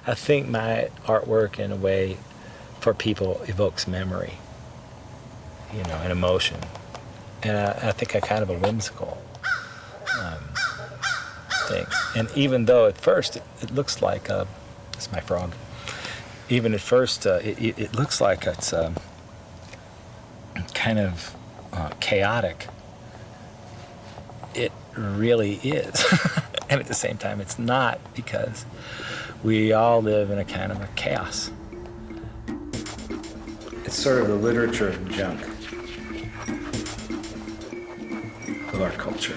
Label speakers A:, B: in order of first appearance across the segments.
A: I think my artwork, in a way, for people evokes memory, and emotion. And I think I kind of a whimsical thing. And even though at first it looks like it's my frog. Even at first it looks like it's kind of chaotic. It really is. And at the same time it's not, because we all live in a kind of a chaos. It's sort of the literature of junk of our culture.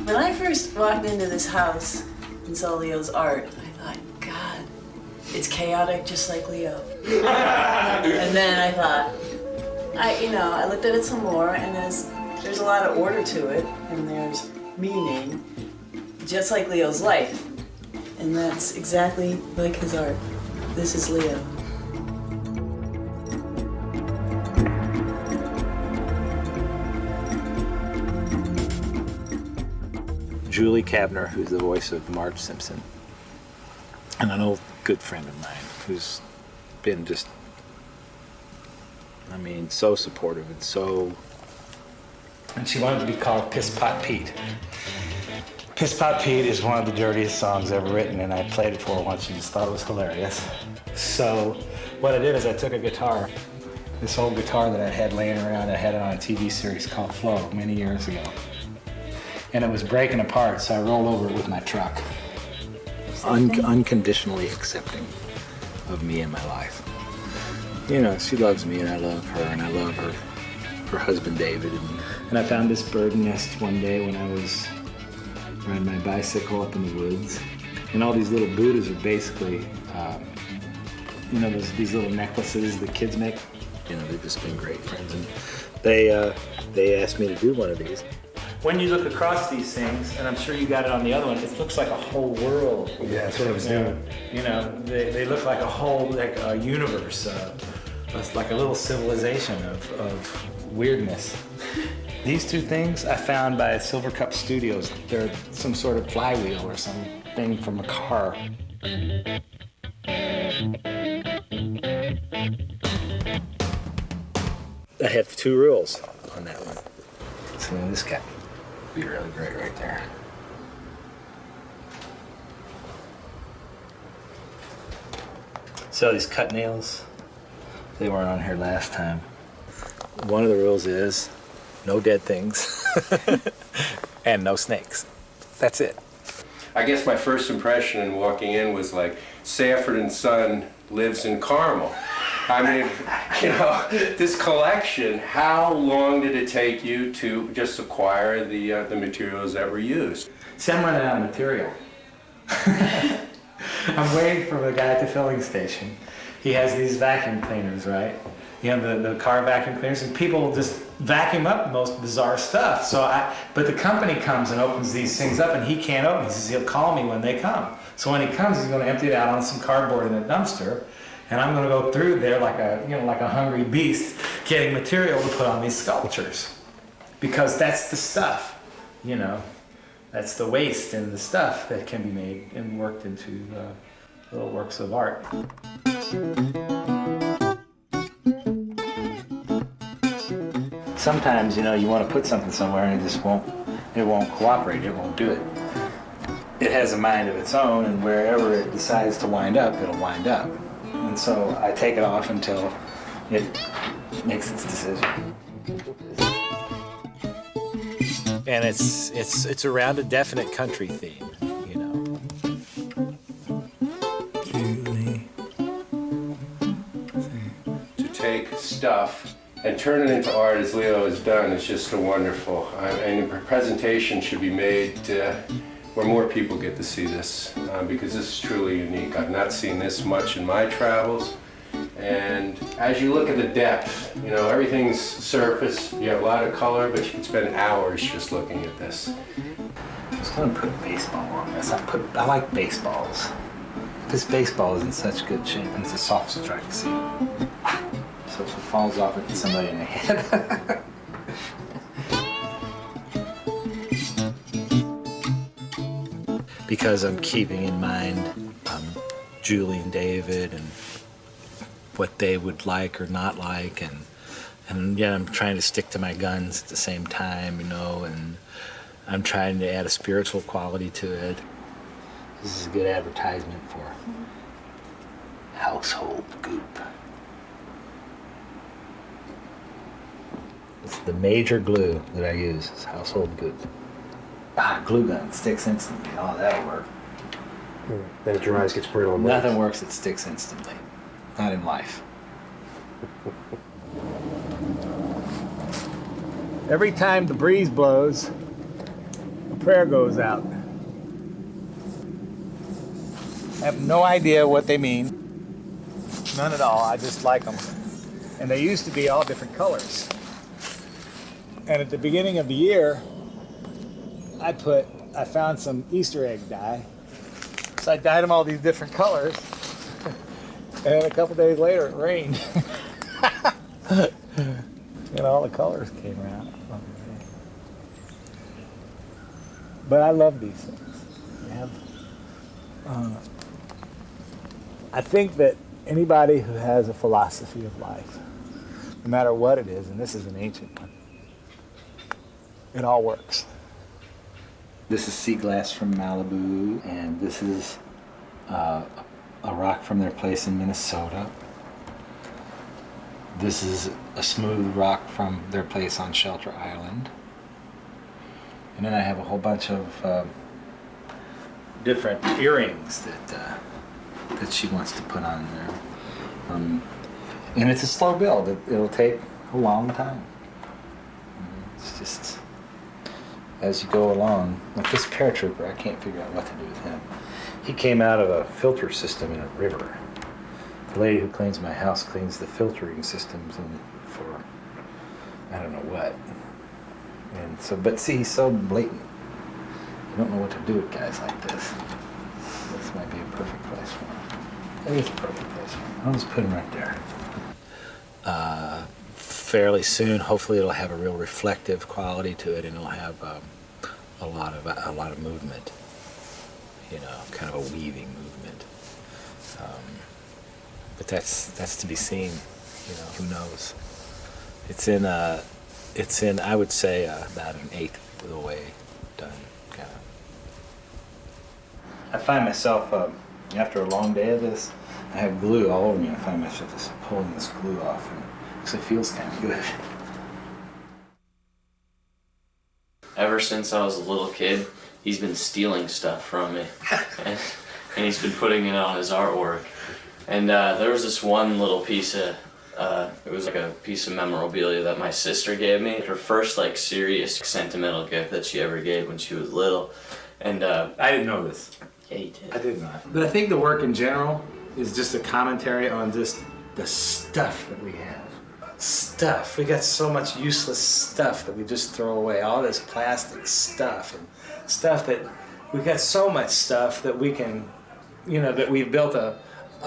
B: When I first walked into this house and saw Leo's art, I thought, God, it's chaotic just like Leo. And then I thought, I looked at it some more, and there's a lot of order to it, and there's meaning, just like Leo's life. And that's exactly like his art. This is Leo.
A: Julie Kavner, who's the voice of Marge Simpson, and an old good friend of mine who's been just, so supportive and she wanted to be called Piss Pot Pete. Piss Pot Pete is one of the dirtiest songs ever written, and I played it for her once. She just thought it was hilarious. So what I did is I took a guitar, this old guitar that I had laying around. I had it on a TV series called Flow many years ago. And it was breaking apart, so I rolled over it with my truck. Unconditionally accepting of me in my life. She loves me, and I love her, and I love her husband David. And I found this bird nest one day when I was riding my bicycle up in the woods. And all these little Buddhas are basically, these little necklaces that kids make. They've just been great friends. And they asked me to do one of these. When you look across these things, and I'm sure you got it on the other one, it looks like a whole world.
C: Yeah, that's what I was doing.
A: They look like a whole, like a universe, like a little civilization of weirdness. These two things I found by Silver Cup Studios. They're some sort of flywheel or something from a car. I have 2 rules on that one. So this guy would be really great right there. So these cut nails, they weren't on here last time. One of the rules is no dead things and no snakes. That's it.
D: I guess my first impression in walking in was like, Sanford & Son lives in Carmel. This collection, how long did it take you to just acquire the materials that were used?
A: See, I'm running out of material. I'm waiting for the guy at the filling station. He has these vacuum cleaners, right? The car vacuum cleaners, and people just vacuum up the most bizarre stuff. But the company comes and opens these things up, and he can't open. He says he'll call me when they come. So when he comes, he's going to empty it out on some cardboard in a dumpster, and I'm going to go through there like a hungry beast, getting material to put on these sculptures, because that's the stuff, that's the waste and the stuff that can be made and worked into little works of art. Sometimes, you want to put something somewhere and it won't cooperate, it won't do it. It has a mind of its own, and wherever it decides to wind up, it'll wind up. And so I take it off until it makes its decision. And it's around a definite country theme,
D: To take stuff and turn it into art, as Leo has done, is just a wonderful. And the presentation should be made where more people get to see this, because this is truly unique. I've not seen this much in my travels. And as you look at the depth, everything's surface, you have a lot of color, but you can spend hours just looking at this.
A: I was going to put a baseball on this. I like baseballs. This baseball is in such good shape, and it's a soft strike, see? So if it falls off, it hits somebody in the head. because I'm keeping in mind Julie and David and what they would like or not like, and yeah, I'm trying to stick to my guns at the same time, you know, and I'm trying to add a spiritual quality to it. This is a good advertisement for household goop. It's the major glue that I use is household goop. Glue gun sticks instantly. Oh, that'll work.
C: Then it dries, gets brittle. And
A: Nothing works that sticks instantly. Not in life. Every time the breeze blows, a prayer goes out. I have no idea what they mean. None at all. I just like them. And they used to be all different colors. And at the beginning of the year, I found some Easter egg dye. So I dyed them all these different colors. And a couple days later, it rained. And all the colors came out. But I love these things. I think that anybody who has a philosophy of life, no matter what it is, and this is an ancient one, it all works. This is sea glass from Malibu, and this is a rock from their place in Minnesota. This is a smooth rock from their place on Shelter Island. And then I have a whole bunch of different earrings that she wants to put on there. And it's a slow build. It'll take a long time. It's just, as you go along, like this paratrooper, I can't figure out what to do with him. He came out of a filter system in a river. The lady who cleans my house cleans the filtering systems and for I don't know what. And so, but see, he's so blatant. You don't know what to do with guys like this. This might be a perfect place for him. It is a perfect place for him. I'll just put him right there. Fairly soon, hopefully, it'll have a real reflective quality to it, and it'll have a lot of movement. You know, kind of a weaving movement. But that's to be seen. You know, who knows? It's in I would say about an eighth of the way done. Kind of. I find myself after a long day of this, I have glue all over me. I find myself just pulling this glue off, because it feels kind of good.
E: Ever since I was a little kid, he's been stealing stuff from me, and he's been putting it on his artwork. And there was this one little piece of, it was like a piece of memorabilia that my sister gave me. Her first like serious sentimental gift that she ever gave when she was little. And
A: I didn't know this.
E: yeah, you did.
A: I did not. But I think the work in general is just a commentary on just the stuff that we have. Stuff. We got so much useless stuff that we just throw away. All this plastic stuff and stuff that we got so much stuff that we can, you know, that we've built a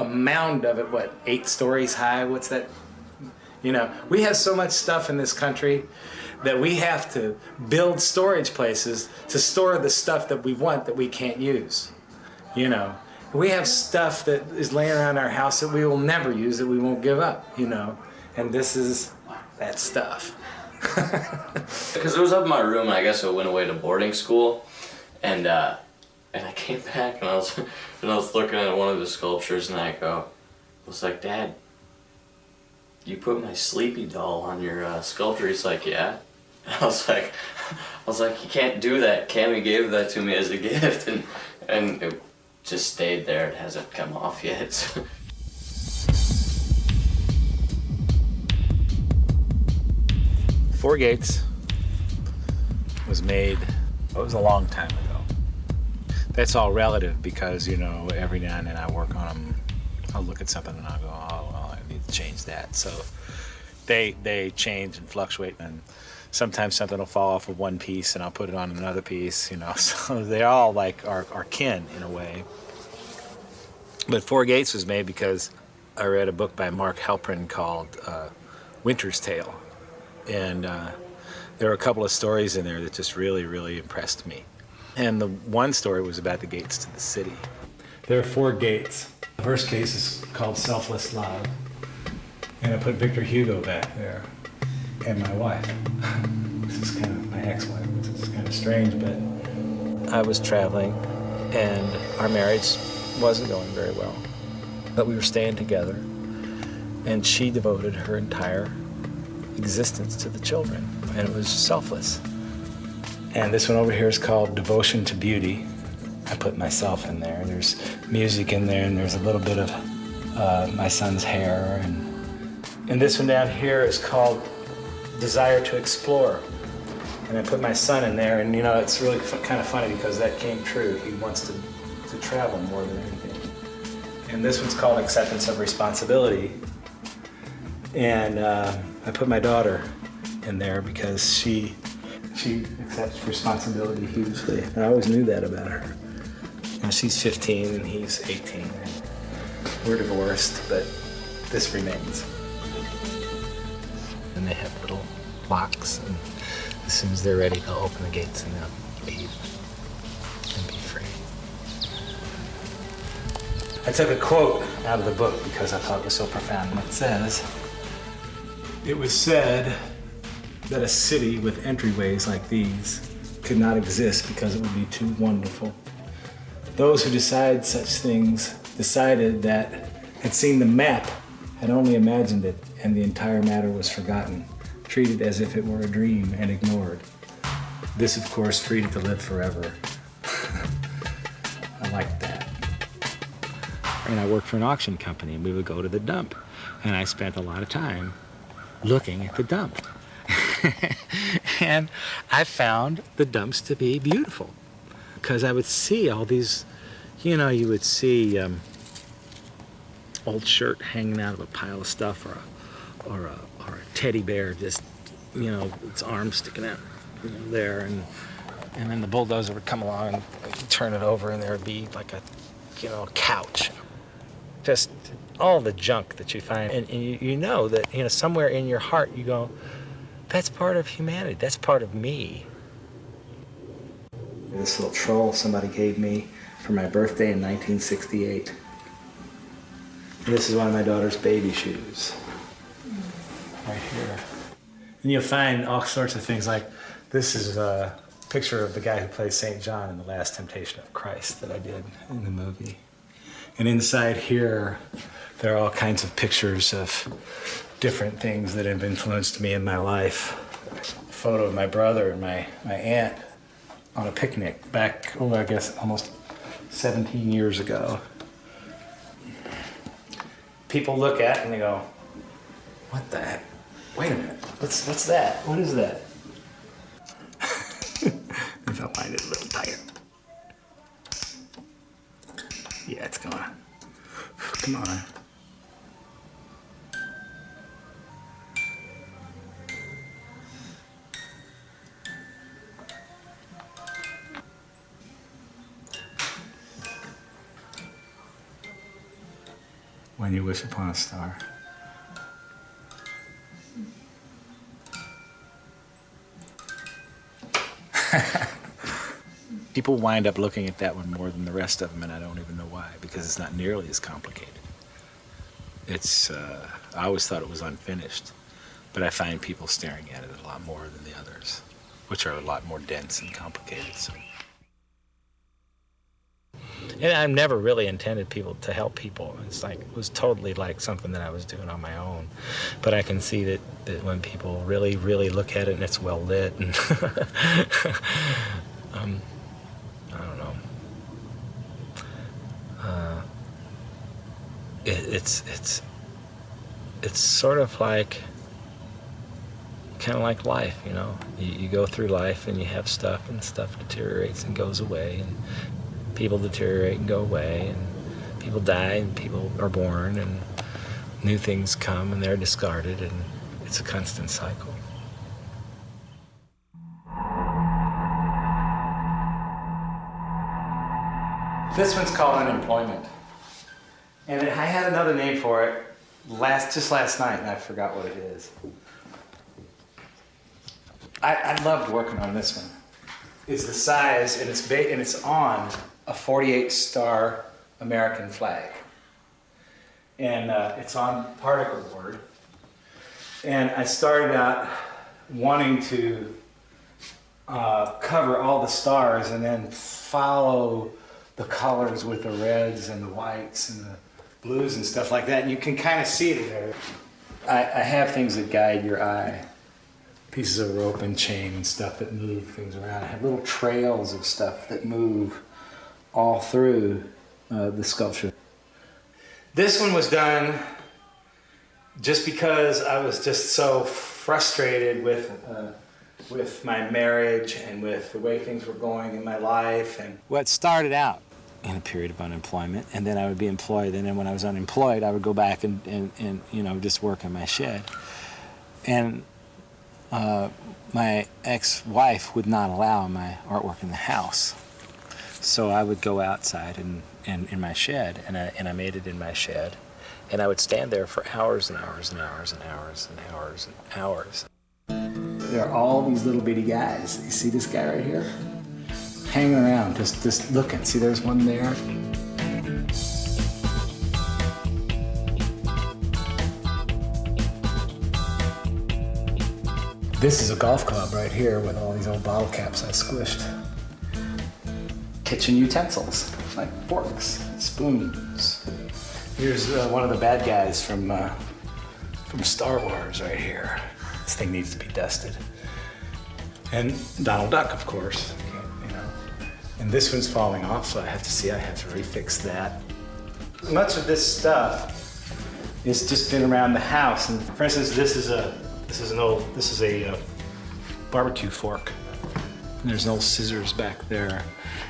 A: mound of it, 8 stories high? What's that? You know, we have so much stuff in this country that we have to build storage places to store the stuff that we want that we can't use. You know, we have stuff that is laying around our house that we will never use, that we won't give up, you know, and this is that stuff.
E: Because it was up in my room, and I guess I went away to boarding school, and I came back and I was looking at one of the sculptures, and I was like, Dad, you put my Sleepy doll on your sculpture? He's like, yeah. And I was like, you can't do that. Cammie gave that to me as a gift, and it just stayed there. It hasn't come off yet.
A: Four Gates was made, it was a long time ago. That's all relative because, you know, every now and then I work on them. I'll look at something and I'll go, oh, well, I need to change that. So they change and fluctuate, and sometimes something will fall off of one piece and I'll put it on another piece, you know. So they all like are kin in a way. But Four Gates was made because I read a book by Mark Halperin called Winter's Tale. And there were a couple of stories in there that just really, really impressed me. And the one story was about the gates to the city. There are 4 gates. The first gate is called Selfless Love. And I put Victor Hugo back there. And my wife. This is kind of my ex-wife. This is kind of strange, but I was traveling and our marriage wasn't going very well. But we were staying together. And she devoted her entire existence to the children. And it was selfless. And this one over here is called Devotion to Beauty. I put myself in there. There's music in there, and there's a little bit of my son's hair. And this one down here is called Desire to Explore. And I put my son in there, and you know, it's really kind of funny because that came true. He wants to travel more than anything. And this one's called Acceptance of Responsibility. And I put my daughter in there because she accepts responsibility hugely. And I always knew that about her. You know, she's 15 and he's 18. And we're divorced, but this remains. And they have little locks, and as soon as they're ready, they'll open the gates and they'll leave and be free. I took a quote out of the book because I thought it was so profound. And it says, "It was said that a city with entryways like these could not exist because it would be too wonderful. Those who decide such things decided that had seen the map, had only imagined it, and the entire matter was forgotten, treated as if it were a dream and ignored. This, of course, freed it to live forever." I like that. And I worked for an auction company, and we would go to the dump, and I spent a lot of time looking at the dump. And I found the dumps to be beautiful because I would see all these, you know, you would see old shirt hanging out of a pile of stuff, or a teddy bear just, you know, its arms sticking out, you know, there, and then the bulldozer would come along and turn it over, and there would be like a, you know, couch. Just all the junk that you find, and you know that, you know, somewhere in your heart you go, that's part of humanity, that's part of me. This little troll somebody gave me for my birthday in 1968. And this is one of my daughter's baby shoes, right here. And you'll find all sorts of things, like this is a picture of the guy who plays St. John in The Last Temptation of Christ that I did in the movie. And inside here, there are all kinds of pictures of different things that have influenced me in my life. A photo of my brother and my aunt on a picnic back, I guess almost 17 years ago. People look at it and they go, what the heck? Wait a minute, what's that? What is that? If I wind it a little tighter. Yeah, it's gone. Come on. When you wish upon a star. People wind up looking at that one more than the rest of them, and I don't even know why, because it's not nearly as complicated. It's, I always thought it was unfinished, but I find people staring at it a lot more than the others, which are a lot more dense and complicated. So. And I've never really intended to help people. It's like, it was totally like something that I was doing on my own. But I can see that when people really, really look at it and it's well lit, and I don't know. It's sort of like, kind of like life, you know. You go through life and you have stuff, and stuff deteriorates and goes away, and people deteriorate and go away, and people die, and people are born, and new things come and they're discarded, and it's a constant cycle. This one's called Unemployment. And I had another name for it just last night, and I forgot what it is. I loved working on this one. is the size, and it's on a 48-star American flag. And it's on particle board. And I started out wanting to cover all the stars and then follow the colors with the reds and the whites and the blues and stuff like that. And you can kind of see it there. I have things that guide your eye. Pieces of rope and chain and stuff that move things around. I have little trails of stuff that move all through the sculpture. This one was done just because I was just so frustrated with my marriage and with the way things were going in my life. And what started out in a period of unemployment, and then I would be employed, and then when I was unemployed, I would go back and just work in my shed. And my ex-wife would not allow my artwork in the house. So I would go outside and in my shed, and I made it in my shed. And I would stand there for hours and hours and hours and hours and hours and hours. There are all these little bitty guys. You see this guy right here? Hanging around, just looking. See, there's one there. This is a golf club right here with all these old bottle caps I squished. Kitchen utensils, like forks, spoons. Here's one of the bad guys from Star Wars right here. This thing needs to be dusted. And Donald Duck, of course. And this one's falling off, so I have to refix that. Much of this stuff has just been around the house. And for instance, this is a barbecue fork. And there's no scissors back there.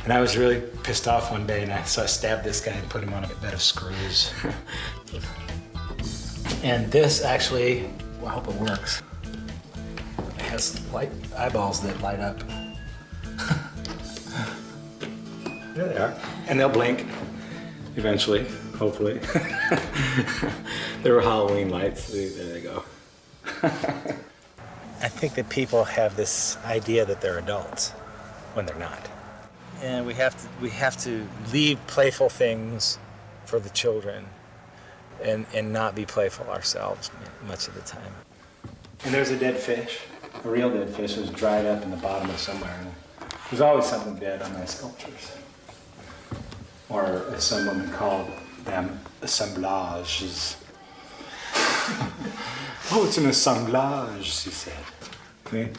A: And I was really pissed off one day, so I stabbed this guy and put him on a bed of screws. And this actually, well, I hope it works. It has eyeballs that light up. There they are. And they'll blink eventually, hopefully. There were Halloween lights. There they go. I think that people have this idea that they're adults when they're not. And we have to leave playful things for the children and not be playful ourselves much of the time. And there's a dead fish. A real dead fish was dried up in the bottom of somewhere. And there's always something dead on my sculptures. Or as some women called them, assemblages. Oh, it's an assemblage, she said. Okay.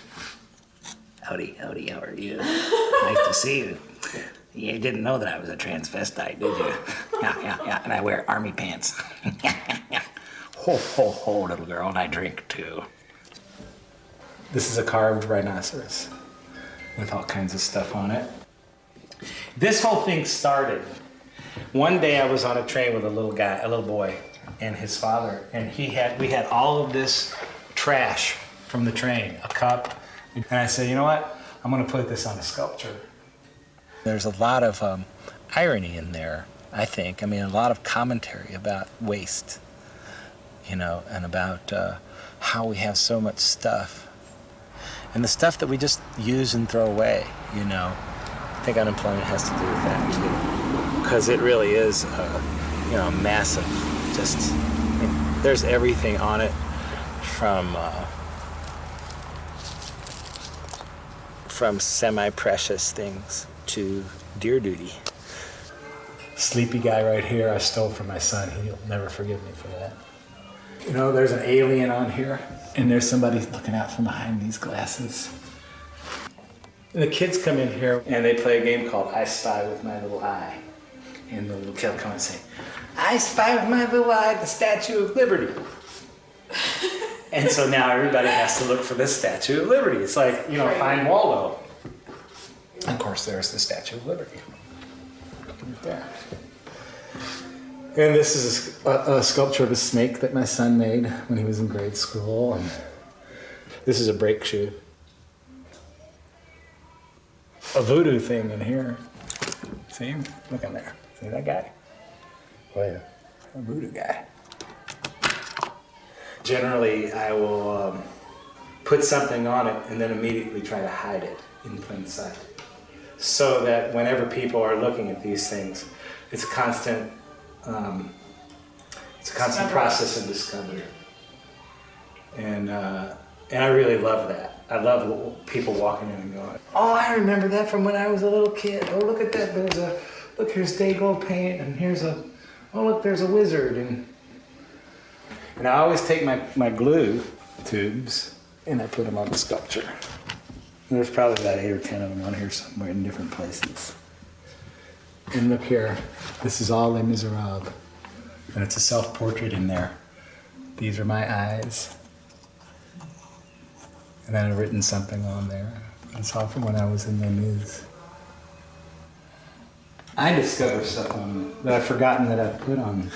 F: Howdy, how are you? Nice to see you. You didn't know that I was a transvestite, did you? Yeah, and I wear army pants. Ho, little girl, and I drink too.
A: This is a carved rhinoceros with all kinds of stuff on it. This whole thing started. One day I was on a train with a little boy, and his father, and we had all of this trash from the train, a cup, and I said, you know what? I'm gonna put this on a sculpture. There's a lot of irony in there, I think. I mean, a lot of commentary about waste, and about how we have so much stuff. And the stuff that we just use and throw away, I think unemployment has to do with that too. Because it really is, massive. There's everything on it from semi-precious things to deer duty. Sleepy guy right here I stole from my son. He'll never forgive me for that. There's an alien on here, and there's somebody looking out from behind these glasses. And the kids come in here and they play a game called I Spy with My Little Eye. And the little kid will come and say, I spy with my little eye the Statue of Liberty. And so now everybody has to look for the Statue of Liberty. It's like, find Waldo. And of course, there's the Statue of Liberty. Right there. And this is a sculpture of a snake that my son made when he was in grade school. And this is a brake shoe. A voodoo thing in here. See? Look in there. See that guy? Oh yeah, a voodoo guy. Generally, I will put something on it and then immediately try to hide it in plain sight. so that whenever people are looking at these things, it's a constant process of discovery. And I really love that. I love people walking in and going, oh, I remember that from when I was a little kid. Oh, look at that. Here's Dayglow paint, and there's a wizard. And I always take my glue tubes and I put them on the sculpture. And there's probably about 8 or 10 of them on here somewhere in different places. And look here, this is all Les Miserables. And it's a self-portrait in there. These are my eyes. And then I've written something on there. It's all from when I was in Les Mis. I discover stuff on them that I've forgotten that I've put on.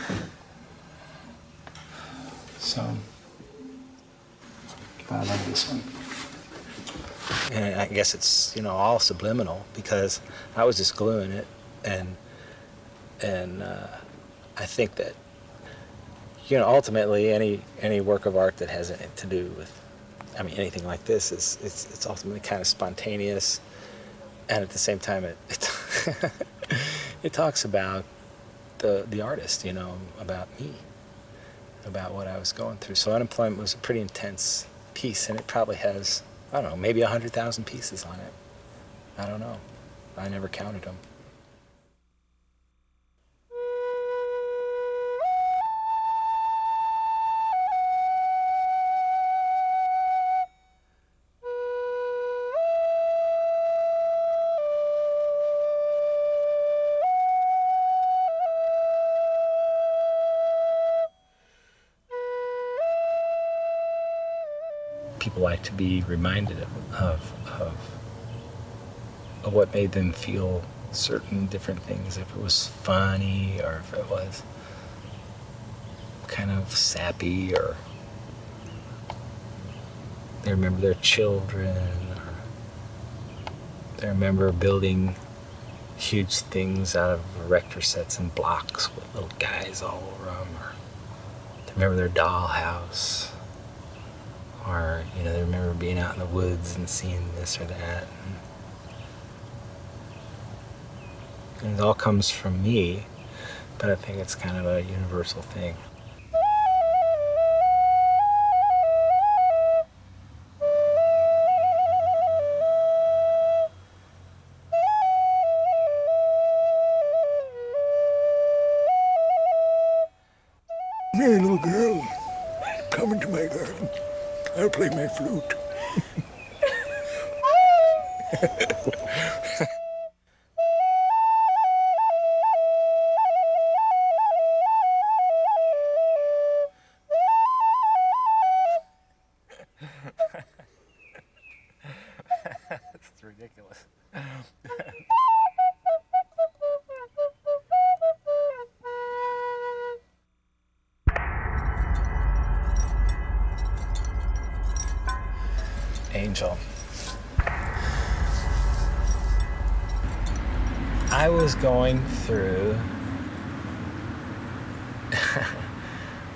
A: So, I love this one.
F: And I guess it's, all subliminal because I was just gluing it, and I think that, ultimately any work of art that has anything to do with, anything like this it's ultimately kind of spontaneous, and at the same time it talks about the artist, about me, about what I was going through. So Unemployment was a pretty intense piece, and it probably has, I don't know, maybe 100,000 pieces on it. I don't know. I never counted them. People like to be reminded of what made them feel certain different things, if it was funny or if it was kind of sappy, or they remember their children, or they remember building huge things out of erector sets and blocks with little guys all over them, or they remember their dollhouse. Or, they remember being out in the woods and seeing this or that. And it all comes from me, but I think it's kind of a universal thing.
G: Hey, little girl, come into my garden. I'll play my flute.
F: It's ridiculous. Angel. I was going through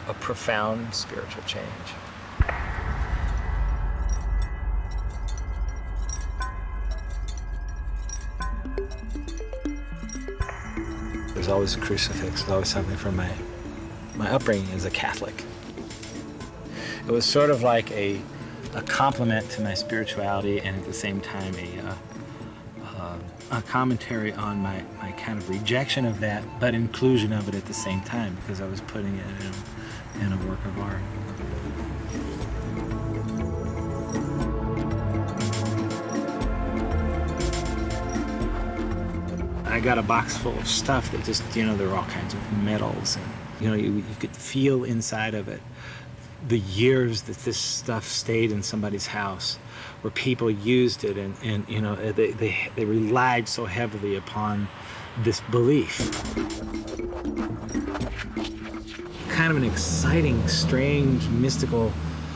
F: a profound spiritual change. There's always a crucifix, there's always something from my upbringing as a Catholic. It was sort of like a complement to my spirituality, and at the same time a commentary on my kind of rejection of that, but inclusion of it at the same time, because I was putting it in a work of art. I got a box full of stuff that just, there were all kinds of metals, and you could feel inside of it the years that this stuff stayed in somebody's house, where people used it, and they relied so heavily upon this belief. Kind of an exciting, strange, mystical,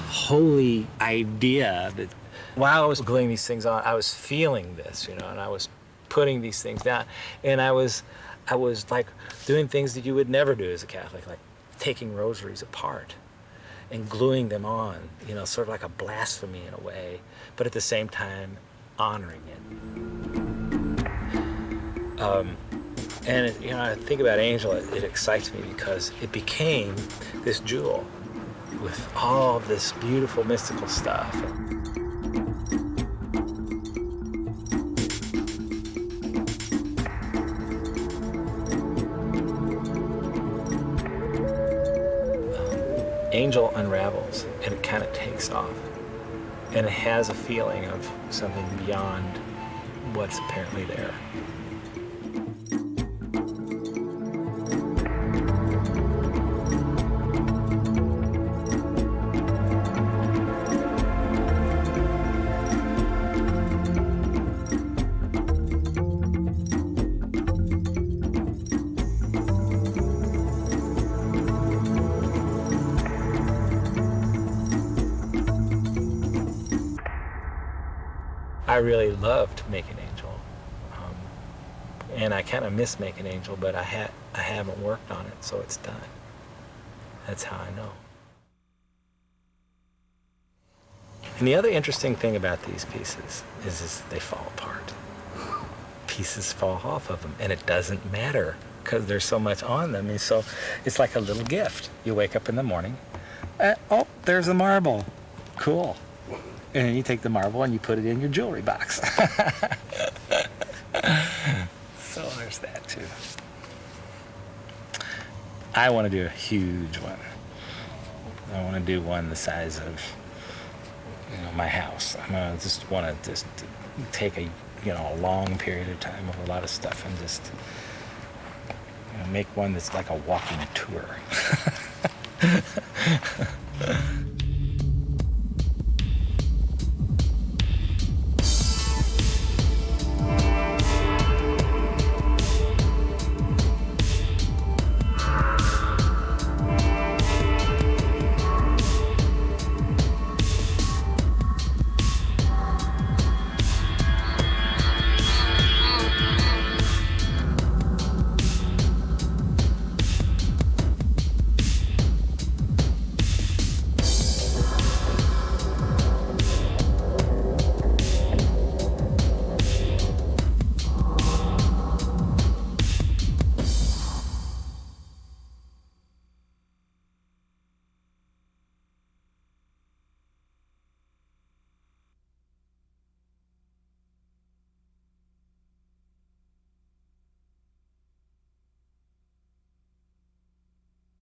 F: holy idea that while I was gluing these things on, I was feeling this, and I was putting these things down, and I was like doing things that you would never do as a Catholic, like taking rosaries apart and gluing them on, sort of like a blasphemy in a way, but at the same time honoring it. And you know, I think about Angel, it excites me because it became this jewel with all this beautiful mystical stuff. Angel unravels and it kind of takes off. And it has a feeling of something beyond what's apparently there. I really loved making Angel, and I kind of miss making Angel, but I haven't worked on it, so it's done. That's how I know. And the other interesting thing about these pieces is they fall apart. Pieces fall off of them, and it doesn't matter because there's so much on them. And so it's like a little gift. You wake up in the morning, oh, there's a marble. Cool. And then you take the marble and you put it in your jewelry box. So there's that too. I want to do a huge one. I want to do one the size of, you know, my house. I just want to just take a long period of time of a lot of stuff and just make one that's like a walking tour.